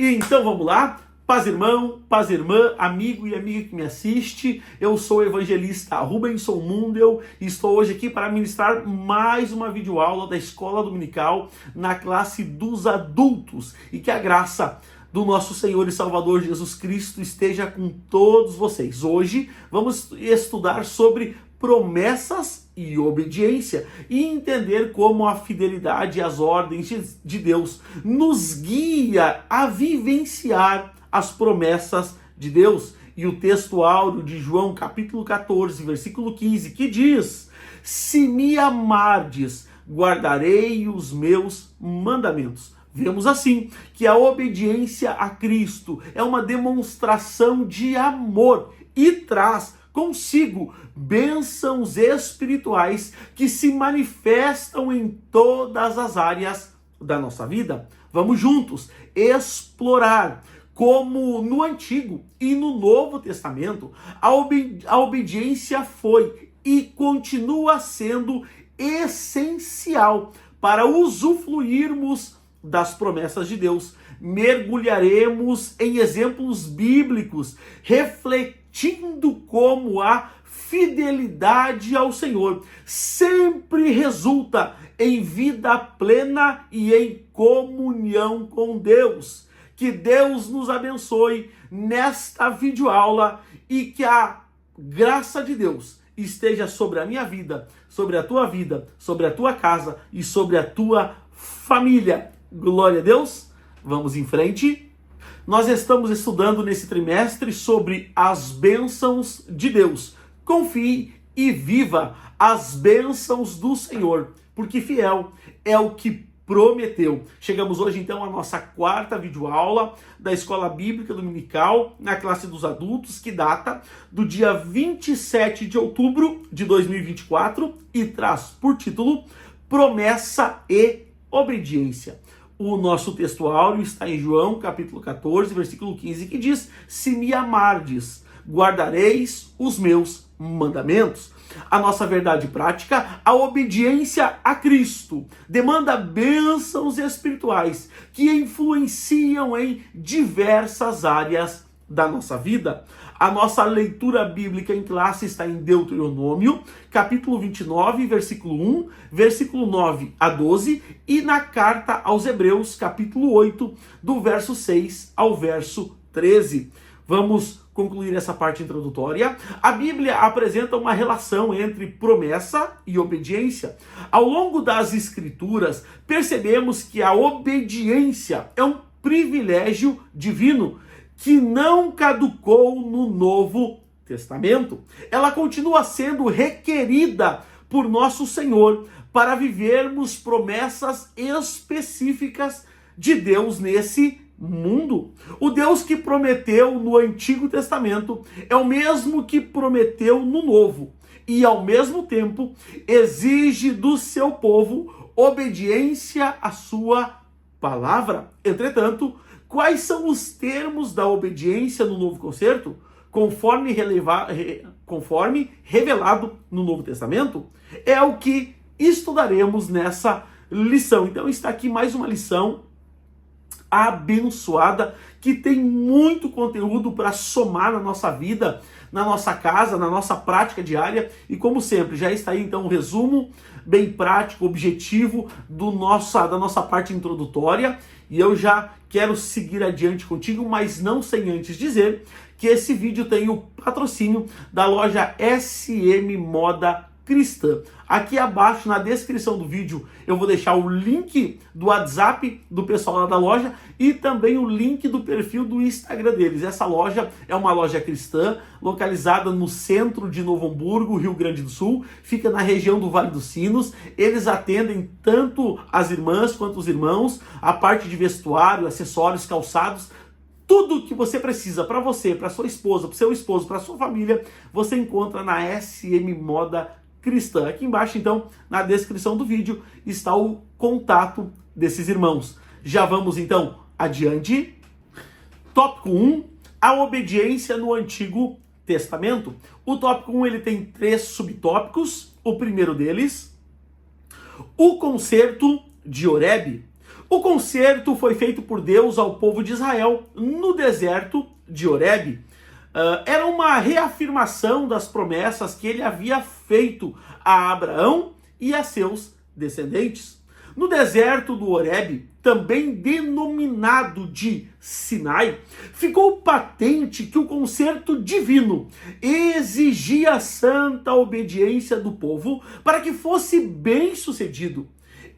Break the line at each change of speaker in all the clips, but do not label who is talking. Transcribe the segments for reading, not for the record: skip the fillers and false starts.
Então vamos lá? Paz irmão, paz irmã, amigo e amiga que me assiste, eu sou o evangelista Rubenson Mundel e estou hoje aqui para ministrar mais uma videoaula da Escola Dominical na classe dos adultos e que a graça do nosso Senhor e Salvador Jesus Cristo esteja com todos vocês. Hoje vamos estudar sobre promessas e obediência e entender como a fidelidade e as ordens de Deus nos guia a vivenciar as promessas de Deus. E o texto áureo de João, capítulo 14, versículo 15, que diz: se me amardes, guardarei os meus mandamentos. Vemos assim que a obediência a Cristo é uma demonstração de amor e traz consigo bênçãos espirituais que se manifestam em todas as áreas da nossa vida. Vamos juntos explorar como no Antigo e no Novo Testamento a obediência foi e continua sendo essencial para usufruirmos das promessas de Deus. Mergulharemos em exemplos bíblicos, refletindo como a fidelidade ao Senhor sempre resulta em vida plena e em comunhão com Deus. Que Deus nos abençoe nesta videoaula e que a graça de Deus esteja sobre a minha vida, sobre a tua vida, sobre a tua casa e sobre a tua família. Glória a Deus. Vamos em frente. Nós estamos estudando nesse trimestre sobre as bênçãos de Deus. Confie e viva as bênçãos do Senhor, porque fiel é o que prometeu. Chegamos hoje então à nossa quarta videoaula da Escola Bíblica Dominical na classe dos adultos, que data do dia 27 de outubro de 2024 e traz por título Promessa e Obediência. O nosso texto áureo está em João, capítulo 14, versículo 15, que diz: se me amardes, guardareis os meus mandamentos. A nossa verdade prática, a obediência a Cristo, demanda bênçãos espirituais que influenciam em diversas áreas da nossa vida. A nossa leitura bíblica em classe está em Deuteronômio, capítulo 29, versículo 1, versículo 9 a 12, e na carta aos Hebreus, capítulo 8, do verso 6 ao verso 13. Vamos concluir essa parte introdutória. A Bíblia apresenta uma relação entre promessa e obediência. Ao longo das Escrituras, percebemos que a obediência é um privilégio divino que não caducou no Novo Testamento. Ela continua sendo requerida por nosso Senhor para vivermos promessas específicas de Deus nesse mundo. O Deus que prometeu no Antigo Testamento é o mesmo que prometeu no Novo e, ao mesmo tempo, exige do seu povo obediência à sua palavra. Entretanto, quais são os termos da obediência no Novo Concerto, conforme revelado no Novo Testamento? É o que estudaremos nessa lição. Então está aqui mais uma lição abençoada, que tem muito conteúdo para somar na nossa vida, na nossa casa, na nossa prática diária. E como sempre, já está aí então um resumo bem prático, objetivo da nossa parte introdutória. E eu já quero seguir adiante contigo, mas não sem antes dizer que esse vídeo tem o patrocínio da loja SM Moda Cristã. Aqui abaixo na descrição do vídeo eu vou deixar o link do WhatsApp do pessoal lá da loja e também o link do perfil do Instagram deles. Essa loja é uma loja cristã localizada no centro de Novo Hamburgo, Rio Grande do Sul, fica na região do Vale dos Sinos. Eles atendem tanto as irmãs quanto os irmãos, a parte de vestuário, acessórios, calçados, tudo que você precisa para você, para sua esposa, para seu esposo, para sua família, você encontra na SM Moda Cristã. Aqui embaixo, então, na descrição do vídeo, está o contato desses irmãos. Já vamos, então, adiante. Tópico 1, a obediência no Antigo Testamento. O tópico 1 ele tem 3 subtópicos. O primeiro deles, o concerto de Horebe. O concerto foi feito por Deus ao povo de Israel no deserto de Horebe. Era uma reafirmação das promessas que ele havia feito a Abraão e a seus descendentes. No deserto do Horebe, também denominado de Sinai, ficou patente que o concerto divino exigia santa obediência do povo para que fosse bem sucedido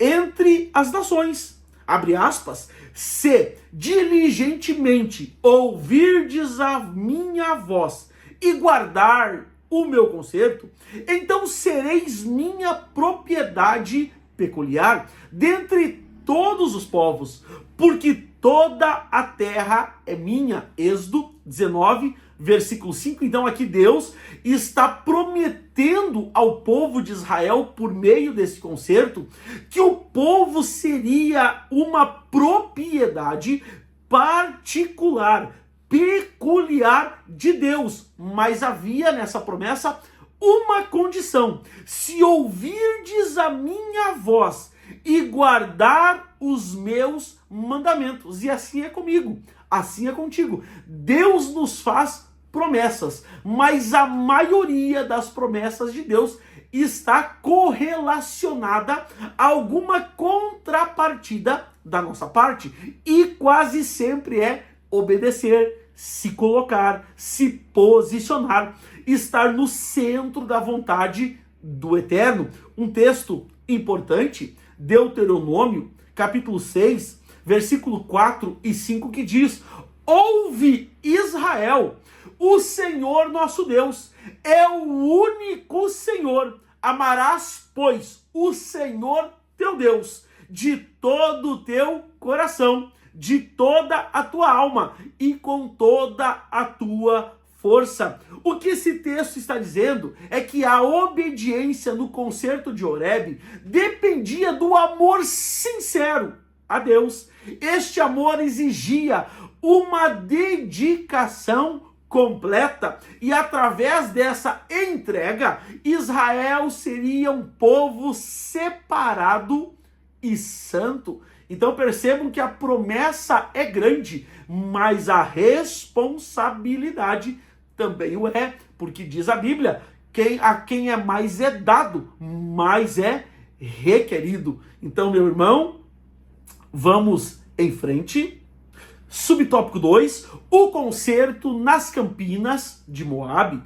entre as nações. Abre aspas, se diligentemente ouvirdes a minha voz e guardar o meu concerto, então sereis minha propriedade peculiar dentre todos os povos, porque toda a terra é minha. Êxodo 19, versículo 5. Então aqui Deus está prometendo ao povo de Israel, por meio desse concerto, que o povo seria uma propriedade particular, peculiar de Deus. Mas havia nessa promessa uma condição: se ouvirdes a minha voz e guardar os meus mandamentos. E assim é comigo, assim é contigo. Deus nos faz promessas, mas a maioria das promessas de Deus está correlacionada a alguma contrapartida da nossa parte. E quase sempre é obedecer, se colocar, se posicionar, estar no centro da vontade do Eterno. Um texto importante, Deuteronômio, capítulo 6, versículo 4 e 5, que diz: ouve, Israel, o Senhor nosso Deus é o único Senhor. Amarás, pois, o Senhor teu Deus de todo o teu coração, de toda a tua alma e com toda a tua força. O que esse texto está dizendo é que a obediência no concerto de Horebe dependia do amor sincero a Deus. Este amor exigia uma dedicação completa, e através dessa entrega, Israel seria um povo separado e santo. Então percebam que a promessa é grande, mas a responsabilidade também o é, porque diz a Bíblia, a quem é mais é dado, mais é requerido. Então, meu irmão, vamos em frente. Subtópico 2, o concerto nas campinas de Moabe.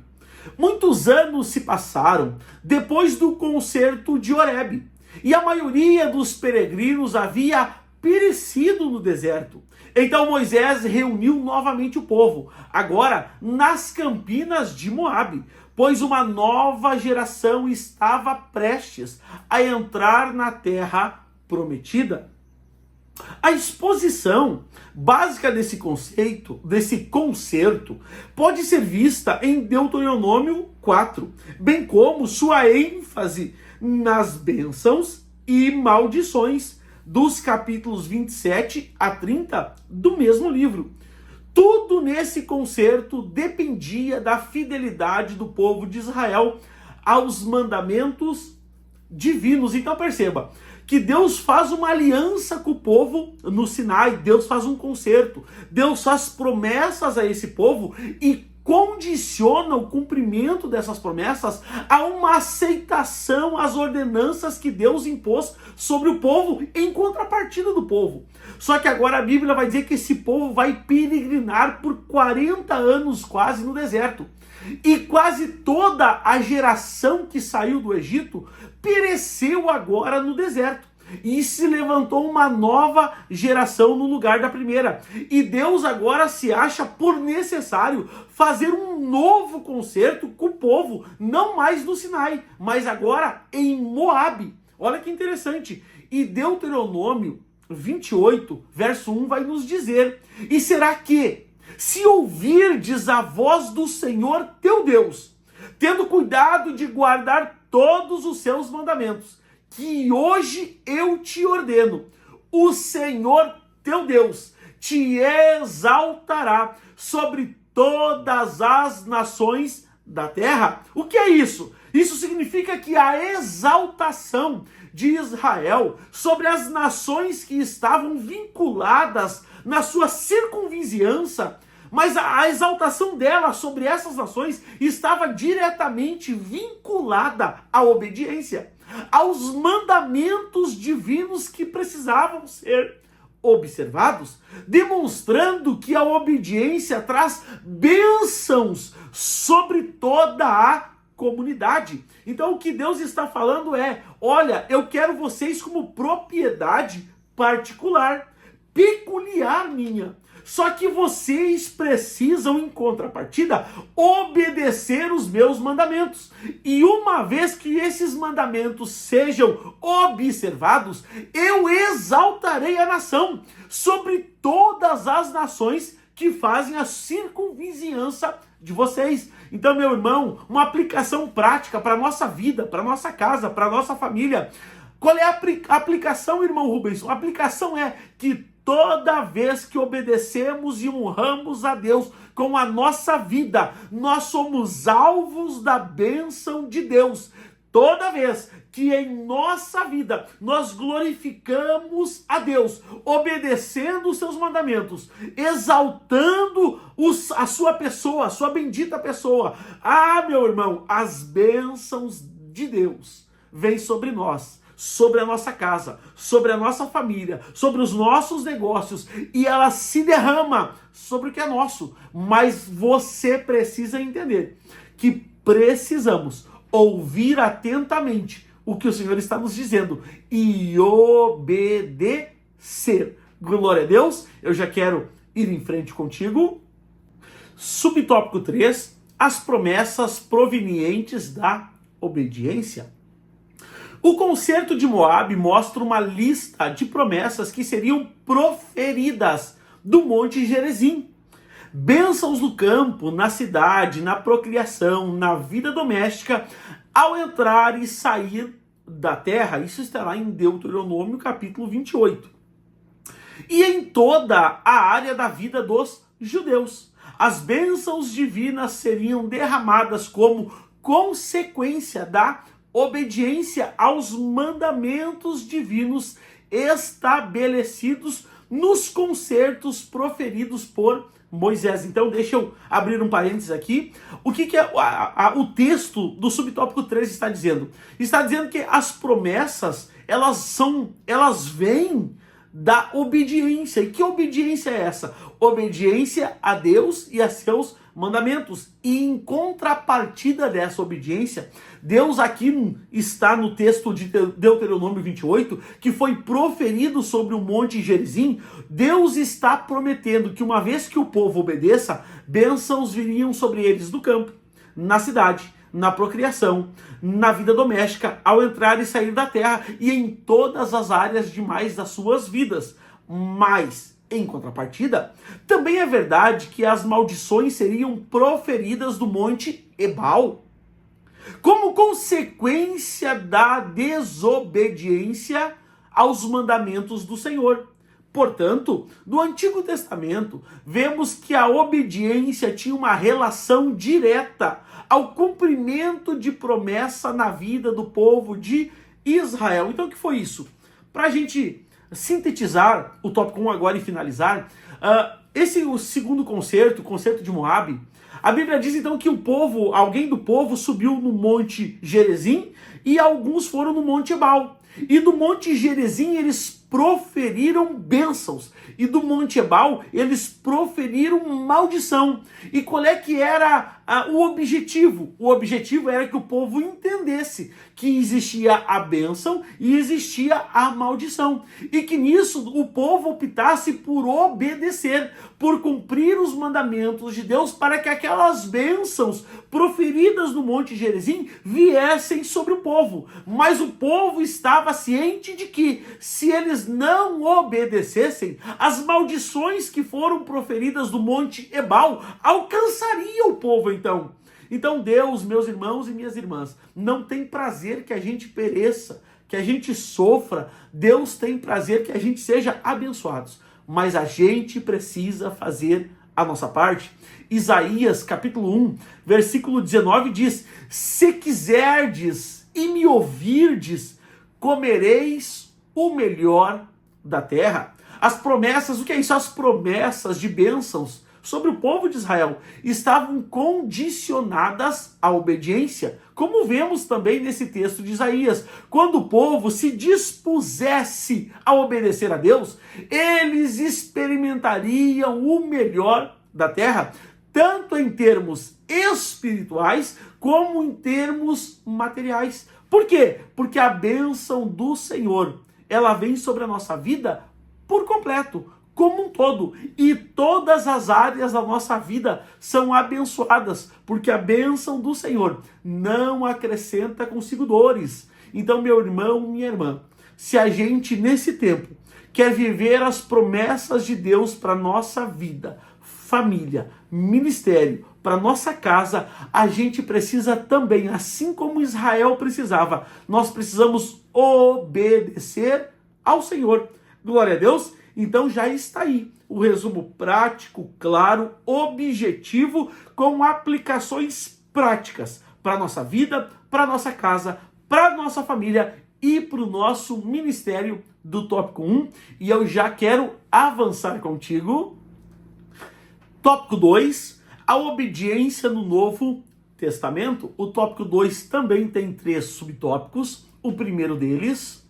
Muitos anos se passaram depois do concerto de Horebe, e a maioria dos peregrinos havia perecido no deserto. Então Moisés reuniu novamente o povo, agora nas campinas de Moabe, pois uma nova geração estava prestes a entrar na terra prometida. A exposição básica desse concerto, pode ser vista em Deuteronômio 4, bem como sua ênfase nas bênçãos e maldições dos capítulos 27 a 30 do mesmo livro. Tudo nesse concerto dependia da fidelidade do povo de Israel aos mandamentos divinos. Então perceba que Deus faz uma aliança com o povo no Sinai, Deus faz um concerto, Deus faz promessas a esse povo e condiciona o cumprimento dessas promessas a uma aceitação às ordenanças que Deus impôs sobre o povo em contrapartida do povo. Só que agora a Bíblia vai dizer que esse povo vai peregrinar por 40 anos quase no deserto. E quase toda a geração que saiu do Egito pereceu agora no deserto. E se levantou uma nova geração no lugar da primeira. E Deus agora se acha por necessário fazer um novo concerto com o povo, não mais no Sinai, mas agora em Moabe. Olha que interessante. E Deuteronômio 28, verso 1 vai nos dizer: e será que, se ouvirdes a voz do Senhor teu Deus, tendo cuidado de guardar todos os seus mandamentos, que hoje eu te ordeno, o Senhor teu Deus te exaltará sobre todas as nações da terra. O que é isso? Isso significa que a exaltação de Israel, sobre as nações que estavam vinculadas na sua circunvizinhança, mas a exaltação dela sobre essas nações estava diretamente vinculada à obediência, aos mandamentos divinos que precisavam ser observados, demonstrando que a obediência traz bênçãos sobre toda a comunidade. Então o que Deus está falando é: olha, eu quero vocês como propriedade particular, peculiar minha. Só que vocês precisam, em contrapartida, obedecer os meus mandamentos. E uma vez que esses mandamentos sejam observados, eu exaltarei a nação sobre todas as nações que fazem a circunvizinhança de vocês. Então, meu irmão, uma aplicação prática para a nossa vida, para a nossa casa, para a nossa família. Qual é a aplicação, irmão Rubens? A aplicação é que toda vez que obedecemos e honramos a Deus com a nossa vida, nós somos alvos da bênção de Deus. Toda vez que em nossa vida nós glorificamos a Deus, obedecendo os seus mandamentos, exaltando a sua pessoa, a sua bendita pessoa, meu irmão, as bênçãos de Deus vêm sobre nós, sobre a nossa casa, sobre a nossa família, sobre os nossos negócios, e ela se derrama sobre o que é nosso. Mas você precisa entender que precisamos ouvir atentamente o que o Senhor está nos dizendo e obedecer. Glória a Deus. Eu já quero ir em frente contigo. Subtópico 3, as promessas provenientes da obediência. O concerto de Moabe mostra uma lista de promessas que seriam proferidas do Monte Gerizim. Bênçãos no campo, na cidade, na procriação, na vida doméstica, ao entrar e sair da terra. Isso está lá em Deuteronômio capítulo 28. E em toda a área da vida dos judeus. As bênçãos divinas seriam derramadas como consequência da obediência aos mandamentos divinos estabelecidos nos concertos proferidos por Moisés. Então deixa eu abrir um parênteses aqui. O que o texto do subtópico 3 está dizendo? Está dizendo que as promessas, elas vêm da obediência. E que obediência é essa? Obediência a Deus e a seus mandamentos. E em contrapartida dessa obediência, Deus aqui está no texto de Deuteronômio 28, que foi proferido sobre o Monte Gerizim. Deus está prometendo que uma vez que o povo obedeça, bênçãos viriam sobre eles no campo, na cidade, na procriação, na vida doméstica, ao entrar e sair da terra e em todas as áreas demais das suas vidas. Mas, em contrapartida, também é verdade que as maldições seriam proferidas do Monte Ebal, como consequência da desobediência aos mandamentos do Senhor. Portanto, no Antigo Testamento, vemos que a obediência tinha uma relação direta ao cumprimento de promessa na vida do povo de Israel. Então, o que foi isso? Para a gente sintetizar o tópico 1 agora e finalizar, o segundo concerto, o concerto de Moabe, a Bíblia diz então que alguém do povo subiu no Monte Gerizim e alguns foram no Monte Ebal. E do Monte Gerizim eles proferiram bênçãos. E do Monte Ebal eles proferiram maldição. E qual é que era o objetivo? O objetivo era que o povo entendesse que existia a bênção e existia a maldição. E que nisso o povo optasse por obedecer, por cumprir os mandamentos de Deus, para que aquelas bênçãos proferidas no Monte Gerizim viessem sobre o povo. Mas o povo estava ciente de que, se eles não obedecessem, as maldições que foram proferidas do Monte Ebal alcançariam o povo então. Então Deus, meus irmãos e minhas irmãs, não tem prazer que a gente pereça, que a gente sofra. Deus tem prazer que a gente seja abençoados. Mas a gente precisa fazer a nossa parte. Isaías capítulo 1, versículo 19 diz: se quiserdes e me ouvirdes, comereis o melhor da terra. As promessas, o que é isso? As promessas de bênçãos sobre o povo de Israel estavam condicionadas à obediência, como vemos também nesse texto de Isaías. Quando o povo se dispusesse a obedecer a Deus, eles experimentariam o melhor da terra, tanto em termos espirituais como em termos materiais. Por quê? Porque a bênção do Senhor, ela vem sobre a nossa vida por completo, como um todo, e todas as áreas da nossa vida são abençoadas, porque a bênção do Senhor não acrescenta consigo dores. Então, meu irmão, minha irmã, se a gente nesse tempo quer viver as promessas de Deus para nossa vida, família, ministério, para nossa casa, a gente precisa também, assim como Israel precisava, nós precisamos obedecer ao Senhor. Glória a Deus. Então já está aí o resumo prático, claro, objetivo, com aplicações práticas para a nossa vida, para a nossa casa, para a nossa família e para o nosso ministério do tópico 1. E eu já quero avançar contigo. Tópico 2, a obediência no Novo Testamento. O tópico 2 também tem 3 subtópicos. O primeiro deles,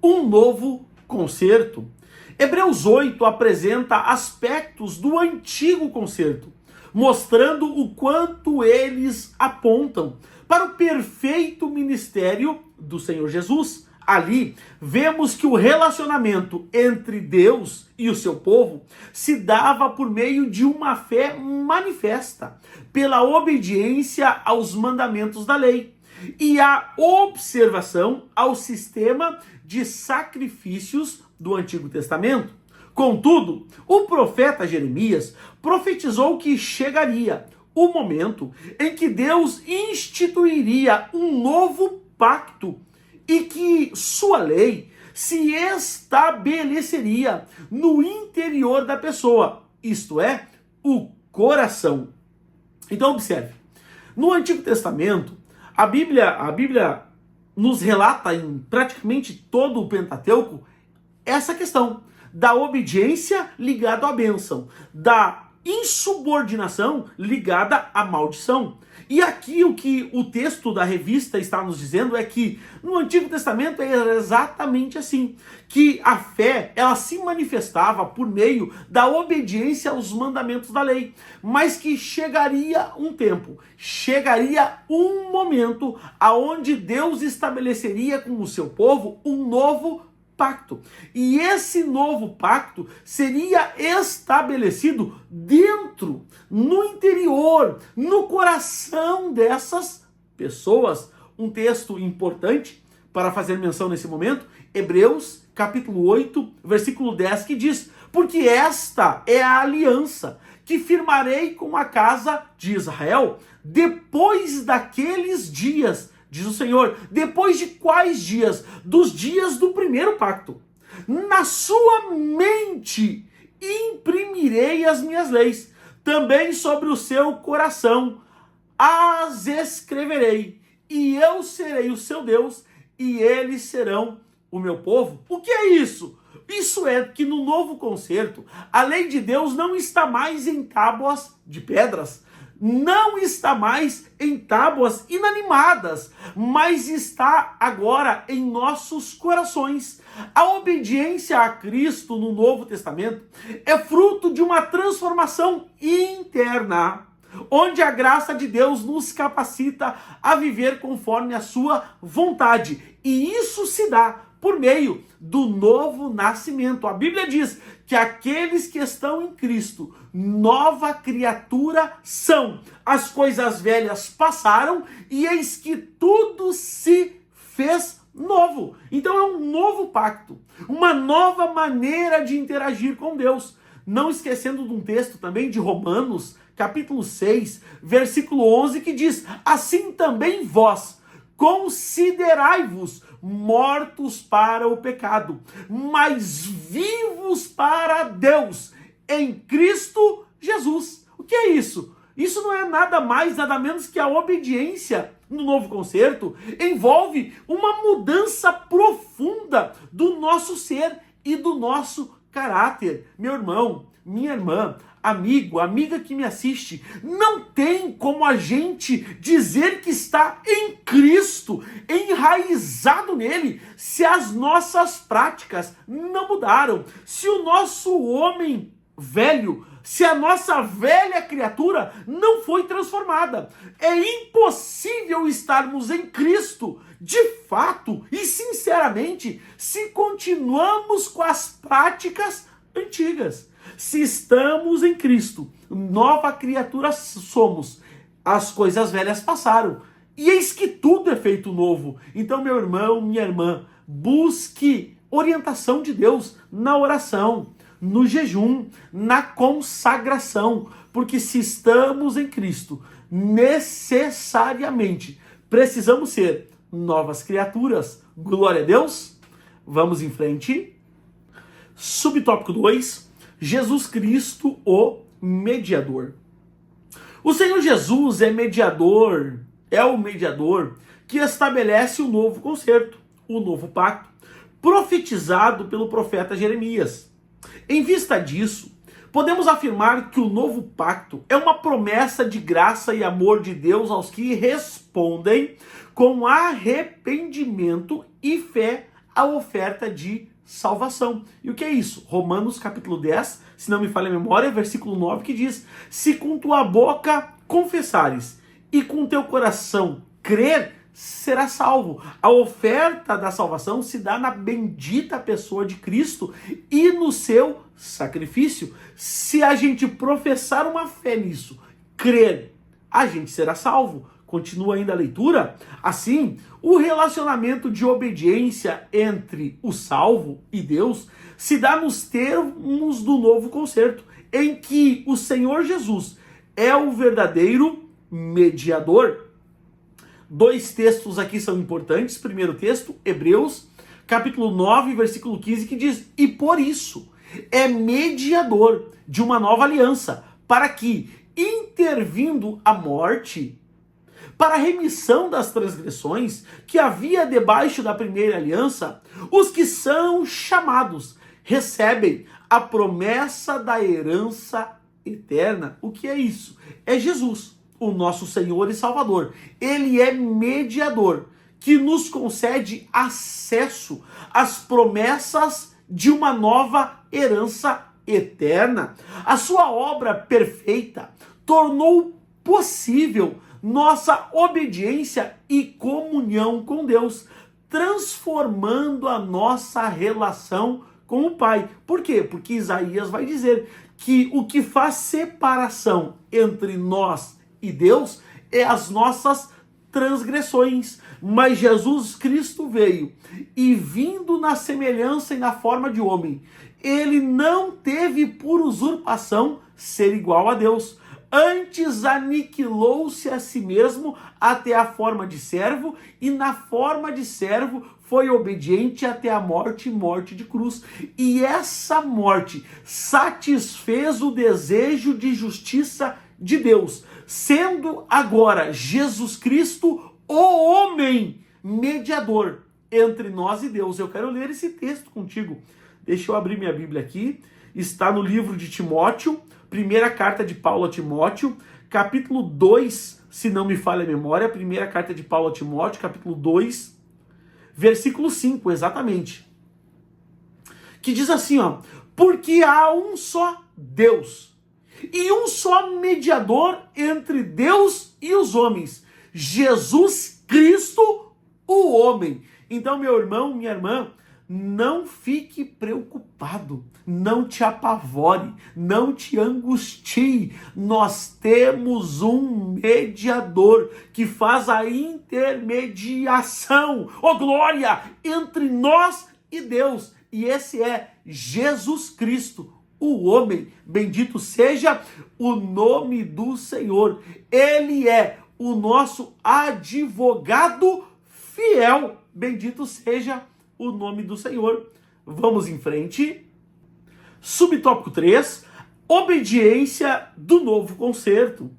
um novo concerto. Hebreus 8 apresenta aspectos do antigo concerto, mostrando o quanto eles apontam para o perfeito ministério do Senhor Jesus. Ali, vemos que o relacionamento entre Deus e o seu povo se dava por meio de uma fé manifesta, pela obediência aos mandamentos da lei e a observação ao sistema de sacrifícios do Antigo Testamento. Contudo, o profeta Jeremias profetizou que chegaria o momento em que Deus instituiria um novo pacto e que sua lei se estabeleceria no interior da pessoa, isto é, o coração. Então observe, no Antigo Testamento, a Bíblia nos relata em praticamente todo o Pentateuco essa questão da obediência ligada à bênção, da insubordinação ligada à maldição. E aqui o que o texto da revista está nos dizendo é que no Antigo Testamento era exatamente assim, que a fé ela se manifestava por meio da obediência aos mandamentos da lei, mas que chegaria um tempo, chegaria um momento aonde Deus estabeleceria com o seu povo um novo pacto. E esse novo pacto seria estabelecido dentro, no interior, no coração dessas pessoas. Um texto importante para fazer menção nesse momento, Hebreus capítulo 8, versículo 10, que diz: porque esta é a aliança que firmarei com a casa de Israel depois daqueles dias, diz o Senhor. Depois de quais dias? Dos dias do primeiro pacto. Na sua mente imprimirei as minhas leis, também sobre o seu coração as escreverei, e eu serei o seu Deus, e eles serão o meu povo. O que é isso? Isso é que no novo concerto, a lei de Deus não está mais em tábuas de pedras, não está mais em tábuas inanimadas, mas está agora em nossos corações. A obediência a Cristo no Novo Testamento é fruto de uma transformação interna, onde a graça de Deus nos capacita a viver conforme a sua vontade. E isso se dá por meio do novo nascimento. A Bíblia diz que aqueles que estão em Cristo, nova criatura são. As coisas velhas passaram e eis que tudo se fez novo. Então é um novo pacto, uma nova maneira de interagir com Deus. Não esquecendo de um texto também de Romanos, capítulo 6, versículo 11, que diz: assim também vós considerai-vos mortos para o pecado, mas vivos para Deus em Cristo Jesus. O que é isso? Isso não é nada mais, nada menos que a obediência no novo concerto envolve uma mudança profunda do nosso ser e do nosso caráter. Meu irmão, minha irmã, amigo, amiga que me assiste, não tem como a gente dizer que está em Cristo, enraizado nele, se as nossas práticas não mudaram, se o nosso homem velho, se a nossa velha criatura não foi transformada. É impossível estarmos em Cristo, de fato e sinceramente, se continuamos com as práticas antigas. Se estamos em Cristo, nova criatura somos. As coisas velhas passaram, e eis que tudo é feito novo. Então, meu irmão, minha irmã, busque orientação de Deus na oração, no jejum, na consagração, porque se estamos em Cristo, necessariamente precisamos ser novas criaturas. Glória a Deus. Vamos em frente. Subtópico 2, Jesus Cristo, o mediador. O Senhor Jesus é mediador, é o mediador que estabelece o novo concerto, o novo pacto, profetizado pelo profeta Jeremias. Em vista disso, podemos afirmar que o novo pacto é uma promessa de graça e amor de Deus aos que respondem com arrependimento e fé à oferta de salvação. E o que é isso? Romanos capítulo 10, se não me falha a memória, versículo 9, que diz: se com tua boca confessares e com teu coração crer, será salvo. A oferta da salvação se dá na bendita pessoa de Cristo e no seu sacrifício. Se a gente professar uma fé nisso, crer, a gente será salvo. Continua ainda a leitura. Assim, o relacionamento de obediência entre o salvo e Deus se dá nos termos do novo concerto, em que o Senhor Jesus é o verdadeiro mediador. Dois textos aqui são importantes. Primeiro texto, Hebreus, capítulo 9, versículo 15, que diz: e por isso é mediador de uma nova aliança, para que, intervindo a morte, para a remissão das transgressões que havia debaixo da primeira aliança, os que são chamados recebem a promessa da herança eterna. O que é isso? É Jesus, o nosso Senhor e Salvador. Ele é mediador, que nos concede acesso às promessas de uma nova herança eterna. A sua obra perfeita tornou possível nossa obediência e comunhão com Deus, transformando a nossa relação com o Pai. Por quê? Porque Isaías vai dizer que o que faz separação entre nós e Deus é as nossas transgressões. Mas Jesus Cristo veio e, vindo na semelhança e na forma de homem, ele não teve por usurpação ser igual a Deus. Antes aniquilou-se a si mesmo até a forma de servo, e na forma de servo foi obediente até a morte e morte de cruz. E essa morte satisfez o desejo de justiça de Deus, sendo agora Jesus Cristo o homem mediador entre nós e Deus. Eu quero ler esse texto contigo. Deixa eu abrir minha Bíblia aqui. Está no livro de Timóteo, primeira carta de Paulo a Timóteo, capítulo 2, se não me falha a memória, primeira carta de Paulo a Timóteo, capítulo 2, versículo 5, exatamente. Que diz assim, ó: porque há um só Deus e um só mediador entre Deus e os homens, Jesus Cristo, o homem. Então, meu irmão, minha irmã, não fique preocupado, não te apavore, não te angustie. Nós temos um mediador que faz a intermediação, oh glória, entre nós e Deus. E esse é Jesus Cristo, o homem. Bendito seja o nome do Senhor. Ele é o nosso advogado fiel. Bendito seja o nome do Senhor. Vamos em frente. Subtópico 3, obediência do novo concerto.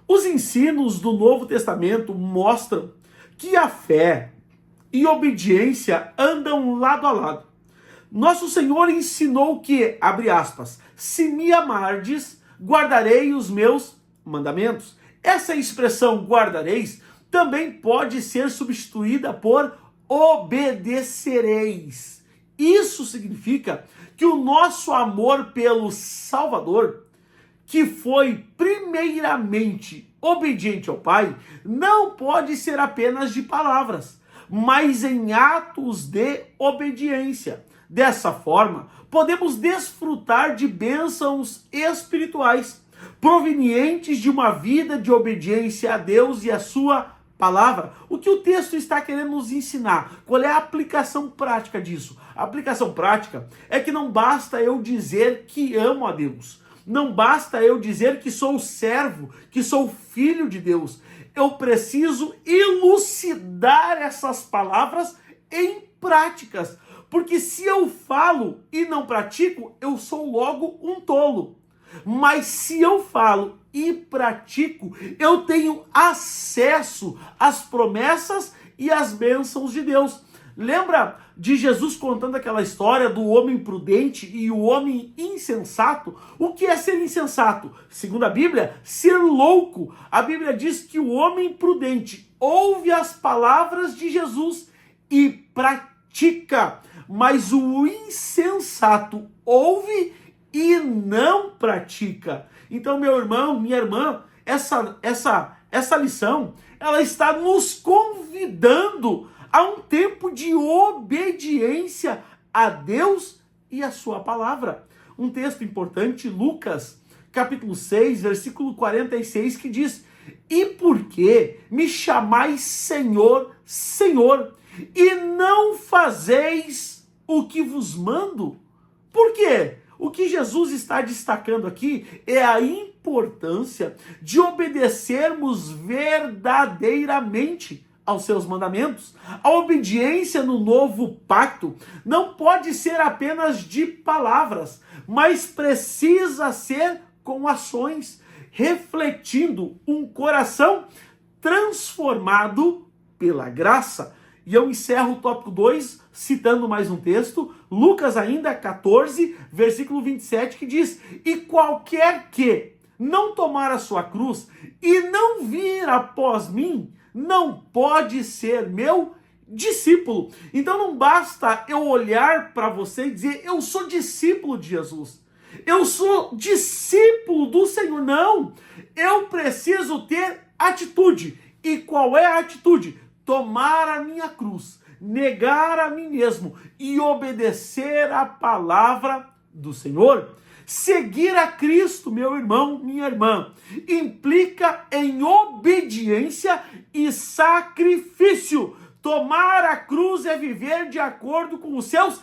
Os ensinos do Novo Testamento mostram que a fé e obediência andam lado a lado. Nosso Senhor ensinou que, abre aspas, se me amardes, guardarei os meus mandamentos. Essa expressão guardareis também pode ser substituída por obedecereis. Isso significa que o nosso amor pelo Salvador, que foi primeiramente obediente ao Pai, não pode ser apenas de palavras, mas em atos de obediência. Dessa forma, podemos desfrutar de bênçãos espirituais provenientes de uma vida de obediência a Deus e a sua palavra. O que o texto está querendo nos ensinar? Qual é a aplicação prática disso? A aplicação prática é que não basta eu dizer que amo a Deus. Não basta eu dizer que sou servo, que sou filho de Deus. Eu preciso elucidar essas palavras em práticas. Porque se eu falo e não pratico, eu sou logo um tolo. Mas se eu falo e pratico, eu tenho acesso às promessas e às bênçãos de Deus. Lembra de Jesus contando aquela história do homem prudente e o homem insensato? O que é ser insensato? Segundo a Bíblia, ser louco. A Bíblia diz que o homem prudente ouve as palavras de Jesus e pratica, mas o insensato ouve e não pratica. Então, meu irmão, minha irmã, essa lição, ela está nos convidando a um tempo de obediência a Deus e a sua palavra. Um texto importante, Lucas, capítulo 6, versículo 46, que diz: e por que me chamais Senhor, Senhor, e não fazeis o que vos mando? Por quê? O que Jesus está destacando aqui é a importância de obedecermos verdadeiramente aos seus mandamentos. A obediência no novo pacto não pode ser apenas de palavras, mas precisa ser com ações, refletindo um coração transformado pela graça. E eu encerro o tópico 2 citando mais um texto, Lucas ainda 14, versículo 27, que diz: e qualquer que não tomar a sua cruz e não vir após mim, não pode ser meu discípulo. Então não basta eu olhar para você e dizer: eu sou discípulo de Jesus, eu sou discípulo do Senhor. Não, eu preciso ter atitude. E qual é a atitude? Tomar a minha cruz, negar a mim mesmo e obedecer a palavra do Senhor. Seguir a Cristo, meu irmão, minha irmã, implica em obediência e sacrifício. Tomar a cruz é viver de acordo com os seus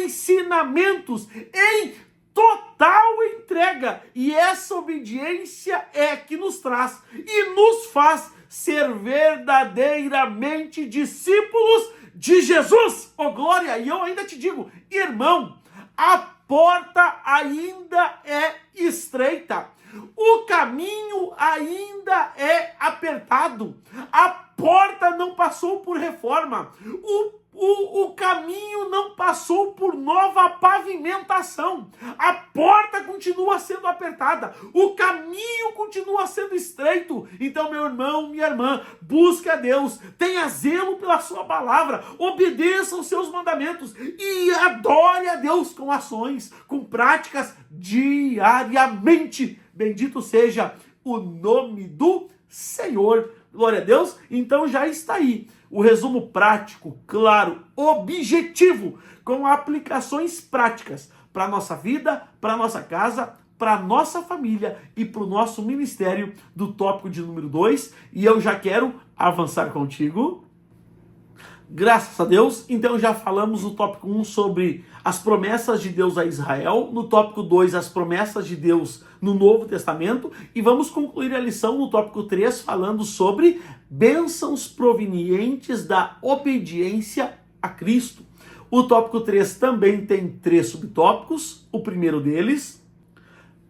ensinamentos, em total entrega. E essa obediência é que nos traz e nos faz ser verdadeiramente discípulos de Jesus. Oh, glória! E eu ainda te digo, irmão, a porta ainda é estreita. O caminho ainda é apertado. A porta não passou por reforma. O caminho não passou por nova pavimentação. A porta continua sendo apertada. O caminho continua sendo estreito. Então, meu irmão, minha irmã, busque a Deus. Tenha zelo pela sua palavra. Obedeça os seus mandamentos. E adore a Deus com ações, com práticas diariamente. Bendito seja o nome do Senhor. Glória a Deus. Então já está aí o resumo prático, claro, objetivo, com aplicações práticas para a nossa vida, para a nossa casa, para a nossa família e para o nosso ministério do tópico de número 2. E eu já quero avançar contigo. Graças a Deus, então já falamos no tópico 1 sobre as promessas de Deus a Israel, no tópico 2 as promessas de Deus no Novo Testamento, e vamos concluir a lição no tópico 3 falando sobre bênçãos provenientes da obediência a Cristo. O tópico 3 também tem 3 subtópicos. O primeiro deles,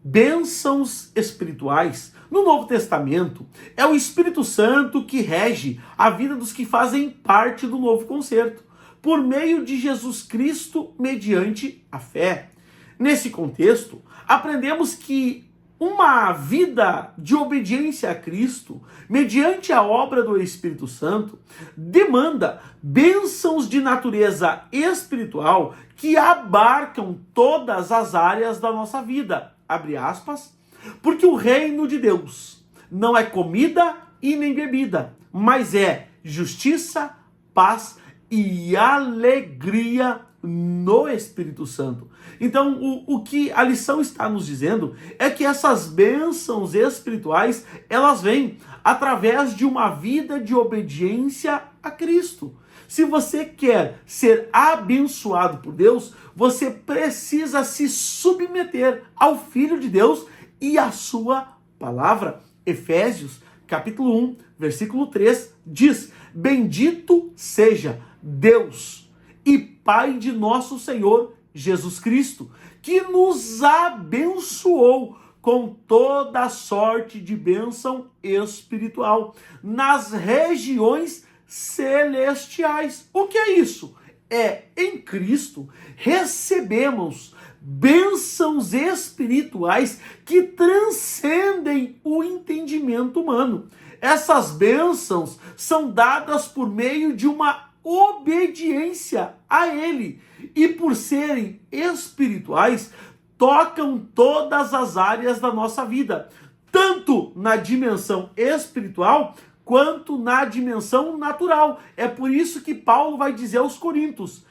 bênçãos espirituais, no Novo Testamento, é o Espírito Santo que rege a vida dos que fazem parte do novo concerto, por meio de Jesus Cristo, mediante a fé. Nesse contexto, aprendemos que uma vida de obediência a Cristo, mediante a obra do Espírito Santo, demanda bênçãos de natureza espiritual que abarcam todas as áreas da nossa vida. Abre aspas, porque o reino de Deus não é comida e nem bebida, mas é justiça, paz e alegria no Espírito Santo. Então, o que a lição está nos dizendo é que essas bênçãos espirituais, elas vêm através de uma vida de obediência a Cristo. Se você quer ser abençoado por Deus, você precisa se submeter ao Filho de Deus e à sua palavra. Efésios, capítulo 1, versículo 3, diz: bendito seja Deus e Pai de nosso Senhor Jesus Cristo, que nos abençoou com toda sorte de bênção espiritual nas regiões celestiais. O que é isso? É, em Cristo recebemos bênçãos espirituais que transcendem o entendimento humano. Essas bênçãos são dadas por meio de uma obediência a Ele, e por serem espirituais, tocam todas as áreas da nossa vida, tanto na dimensão espiritual quanto na dimensão natural. É por isso que Paulo vai dizer aos Coríntios: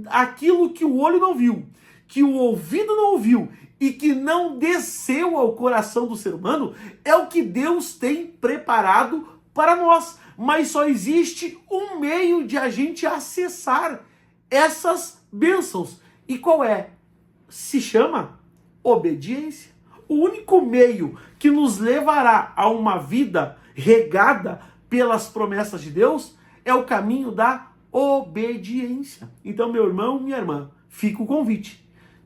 aquilo que o olho não viu, que o ouvido não ouviu e que não desceu ao coração do ser humano, é o que Deus tem preparado para nós. Mas só existe um meio de a gente acessar essas bênçãos. E qual é? Se chama obediência. O único meio que nos levará a uma vida regada pelas promessas de Deus é o caminho da obediência. Então, meu irmão, minha irmã, fica o convite.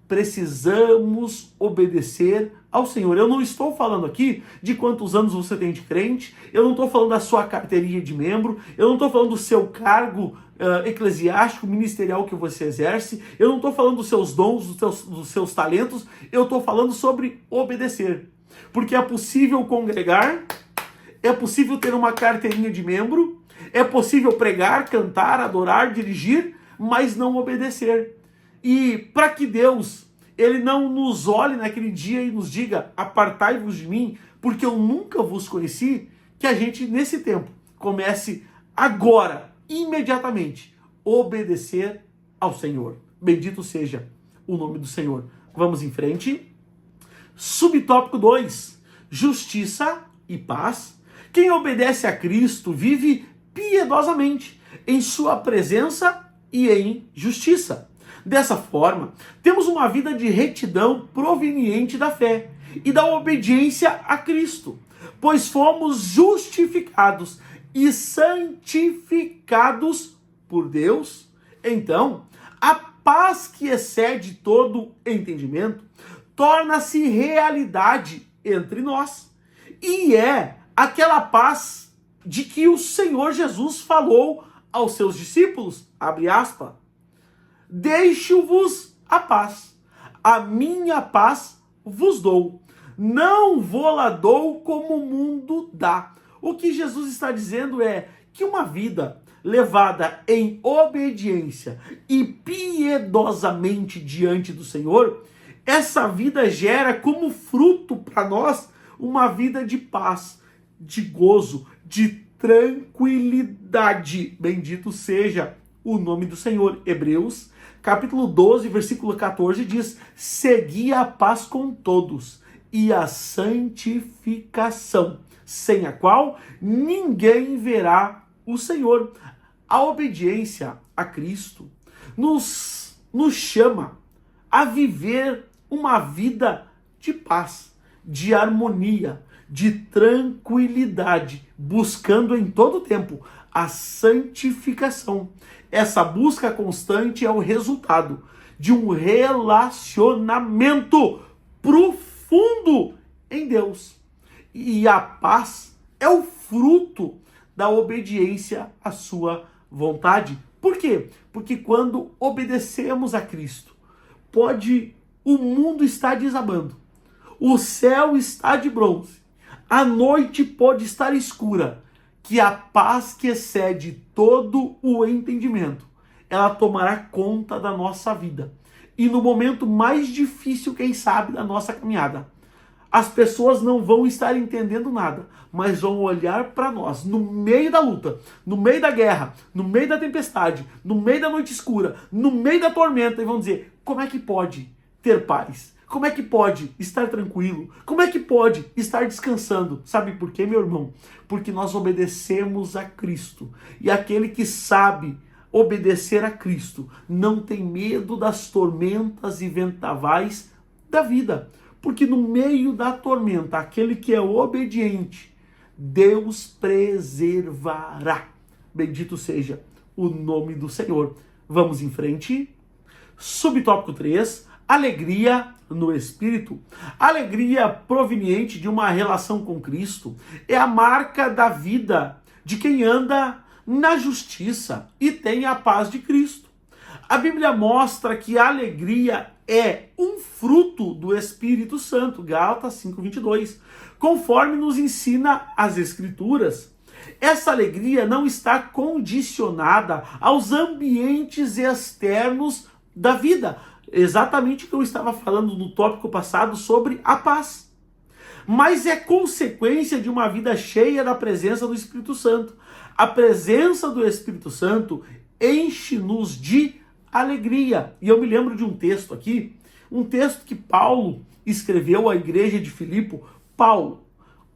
Precisamos obedecer ao Senhor. Eu não estou falando aqui de quantos anos você tem de crente, eu não estou falando da sua carteirinha de membro, eu não estou falando do seu cargo eclesiástico, ministerial que você exerce, eu não estou falando dos seus dons, dos seus talentos, eu estou falando sobre obedecer. Porque é possível congregar, é possível ter uma carteirinha de membro, é possível pregar, cantar, adorar, dirigir, mas não obedecer. E para que Deus, Ele não nos olhe naquele dia e nos diga: apartai-vos de mim, porque eu nunca vos conheci, que a gente, nesse tempo, comece agora, imediatamente, obedecer ao Senhor. Bendito seja o nome do Senhor. Vamos em frente. Subtópico 2. Justiça e paz. Quem obedece a Cristo vive piedosamente em sua presença e em justiça. Dessa forma, temos uma vida de retidão proveniente da fé e da obediência a Cristo, pois fomos justificados e santificados por Deus. Então, a paz que excede todo entendimento torna-se realidade entre nós. E é aquela paz de que o Senhor Jesus falou aos seus discípulos, abre aspas, deixo-vos a paz, a minha paz vos dou, não vou-la dou como o mundo dá. O que Jesus está dizendo é que uma vida levada em obediência e piedosamente diante do Senhor, essa vida gera como fruto para nós uma vida de paz, de gozo, de tranquilidade. Bendito seja o nome do Senhor. Hebreus, capítulo 12, versículo 14 diz: segui a paz com todos e a santificação, sem a qual ninguém verá o Senhor. A obediência a Cristo nos chama a viver uma vida de paz, de harmonia, de tranquilidade, buscando em todo tempo a santificação. Essa busca constante é o resultado de um relacionamento profundo em Deus. E a paz é o fruto da obediência à sua vontade. Por quê? Porque quando obedecemos a Cristo, o mundo está desabando, o céu está de bronze, a noite pode estar escura, que a paz que excede todo o entendimento, ela tomará conta da nossa vida. E no momento mais difícil, quem sabe, da nossa caminhada, as pessoas não vão estar entendendo nada, mas vão olhar para nós no meio da luta, no meio da guerra, no meio da tempestade, no meio da noite escura, no meio da tormenta, e vão dizer: como é que pode ter paz? Como é que pode estar tranquilo? Como é que pode estar descansando? Sabe por quê, meu irmão? Porque nós obedecemos a Cristo. E aquele que sabe obedecer a Cristo não tem medo das tormentas e vendavais da vida. Porque no meio da tormenta, aquele que é obediente, Deus preservará. Bendito seja o nome do Senhor. Vamos em frente. Subtópico 3, alegria no Espírito. Alegria proveniente de uma relação com Cristo é a marca da vida de quem anda na justiça e tem a paz de Cristo. A Bíblia mostra que a alegria é um fruto do Espírito Santo, Gálatas 5:22, conforme nos ensina as Escrituras. Essa alegria não está condicionada aos ambientes externos da vida, exatamente o que eu estava falando no tópico passado sobre a paz, mas é consequência de uma vida cheia da presença do Espírito Santo. A presença do Espírito Santo enche-nos de alegria. E eu me lembro de um texto aqui, um texto que Paulo escreveu à igreja de Filipe. Paulo,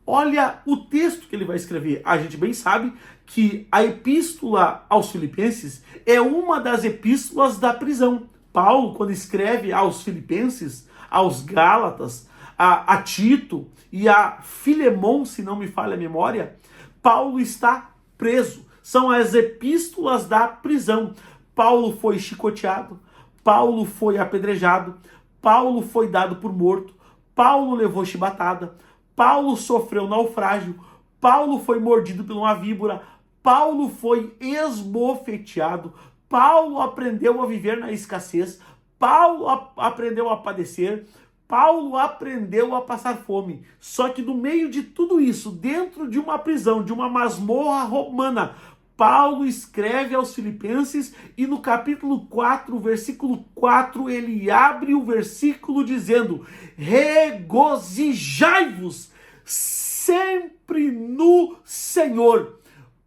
olha o texto que ele vai escrever. A gente bem sabe que a epístola aos Filipenses é uma das epístolas da prisão. Paulo, quando escreve aos Filipenses, aos Gálatas, a Tito e a Filemon, se não me falha a memória, Paulo está preso. São as epístolas da prisão. Paulo foi chicoteado, Paulo foi apedrejado, Paulo foi dado por morto, Paulo levou chibatada, Paulo sofreu naufrágio, Paulo foi mordido por uma víbora, Paulo foi esbofeteado, Paulo aprendeu a viver na escassez, Paulo aprendeu a padecer, Paulo aprendeu a passar fome. Só que no meio de tudo isso, dentro de uma prisão, de uma masmorra romana, Paulo escreve aos Filipenses e no capítulo 4, versículo 4, ele abre o versículo dizendo: regozijai-vos sempre no Senhor.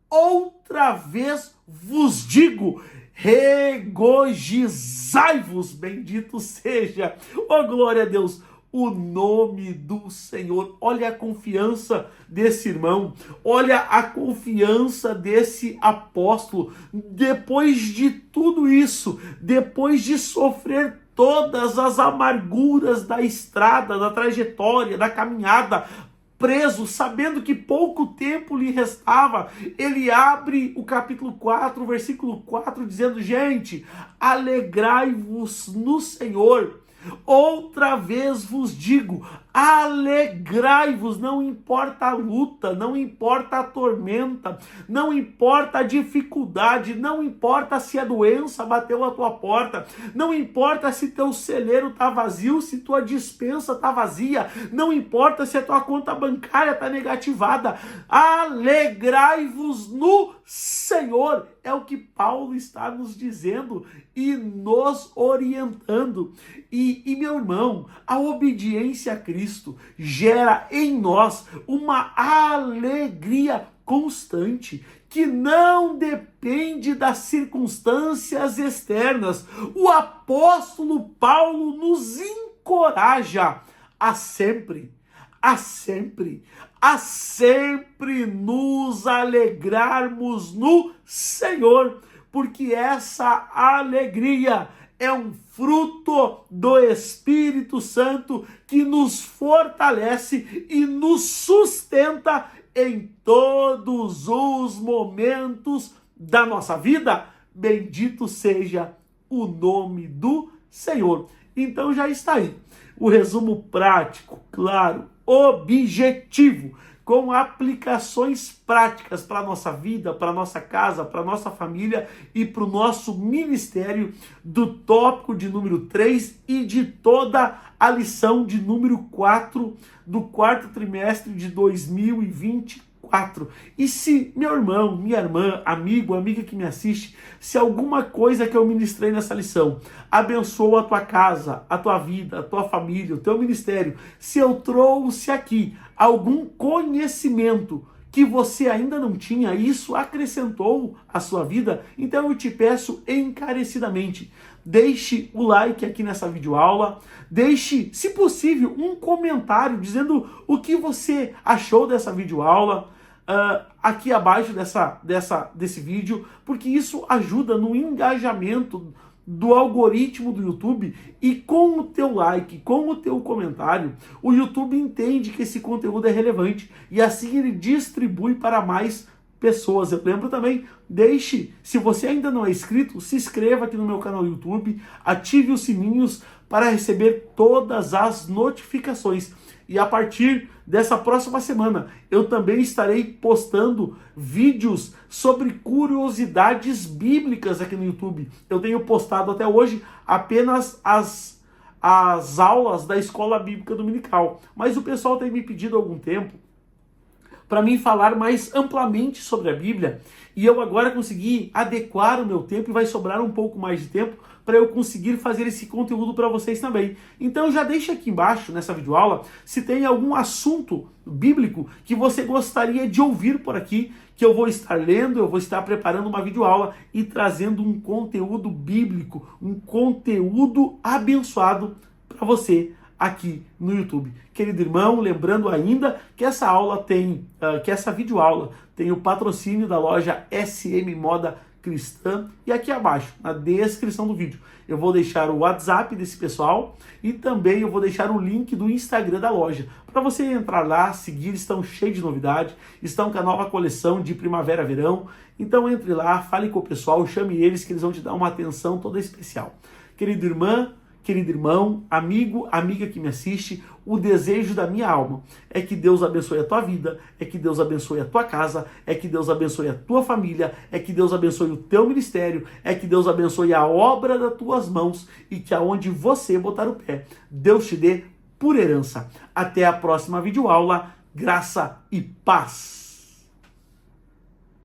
Outra vez vos digo, regozijai-vos, bendito seja, oh glória a Deus, o nome do Senhor. Olha a confiança desse irmão, olha a confiança desse apóstolo. Depois de tudo isso, depois de sofrer todas as amarguras da estrada, da trajetória, da caminhada, preso, sabendo que pouco tempo lhe restava, ele abre o capítulo 4, versículo 4, dizendo: gente, alegrai-vos no Senhor. Outra vez vos digo, alegrai-vos, não importa a luta, não importa a tormenta, não importa a dificuldade, não importa se a doença bateu a tua porta, não importa se teu celeiro está vazio, se tua despensa está vazia, não importa se a tua conta bancária está negativada, alegrai-vos no Senhor. É o que Paulo está nos dizendo e nos orientando. E meu irmão, a obediência a Cristo gera em nós uma alegria constante, que não depende das circunstâncias externas. O apóstolo Paulo nos encoraja a sempre nos alegrarmos no Senhor, porque essa alegria é um fruto do Espírito Santo que nos fortalece e nos sustenta em todos os momentos da nossa vida. Bendito seja o nome do Senhor. Então já está aí o resumo prático, claro, objetivo, com aplicações práticas para a nossa vida, para a nossa casa, para a nossa família e para o nosso ministério, do tópico de número 3 e de toda a lição de número 4 do quarto trimestre de 2024. E se, meu irmão, minha irmã, amigo, amiga que me assiste, se alguma coisa que eu ministrei nessa lição abençoou a tua casa, a tua vida, a tua família, o teu ministério, se eu trouxe aqui algum conhecimento que você ainda não tinha, isso acrescentou à sua vida, então eu te peço encarecidamente, deixe o like aqui nessa videoaula, deixe, se possível, um comentário dizendo o que você achou dessa videoaula, aqui abaixo desse vídeo, porque isso ajuda no engajamento do algoritmo do YouTube, e com o teu like, com o teu comentário, o YouTube entende que esse conteúdo é relevante e assim ele distribui para mais pessoas. Eu lembro também, se você ainda não é inscrito, se inscreva aqui no meu canal do YouTube, ative os sininhos para receber todas as notificações. E a partir dessa próxima semana, eu também estarei postando vídeos sobre curiosidades bíblicas aqui no YouTube. Eu tenho postado até hoje apenas as aulas da Escola Bíblica Dominical. Mas o pessoal tem me pedido há algum tempo para mim falar mais amplamente sobre a Bíblia, e eu agora consegui adequar o meu tempo e vai sobrar um pouco mais de tempo para eu conseguir fazer esse conteúdo para vocês também. Então já deixa aqui embaixo, nessa videoaula, se tem algum assunto bíblico que você gostaria de ouvir por aqui, que eu vou estar lendo, eu vou estar preparando uma videoaula e trazendo um conteúdo bíblico, um conteúdo abençoado para você aqui no YouTube. Querido irmão, lembrando ainda que essa aula que essa videoaula tem o patrocínio da loja SM Moda Cristã, e aqui abaixo, na descrição do vídeo, eu vou deixar o WhatsApp desse pessoal e também eu vou deixar o link do Instagram da loja, para você entrar lá, seguir, estão cheios de novidade, estão com a nova coleção de primavera-verão, então entre lá, fale com o pessoal, chame eles que eles vão te dar uma atenção toda especial. Querido irmã, querido irmão, amigo, amiga que me assiste, o desejo da minha alma é que Deus abençoe a tua vida, é que Deus abençoe a tua casa, é que Deus abençoe a tua família, é que Deus abençoe o teu ministério, é que Deus abençoe a obra das tuas mãos e que aonde você botar o pé, Deus te dê por herança. Até a próxima videoaula, graça e paz.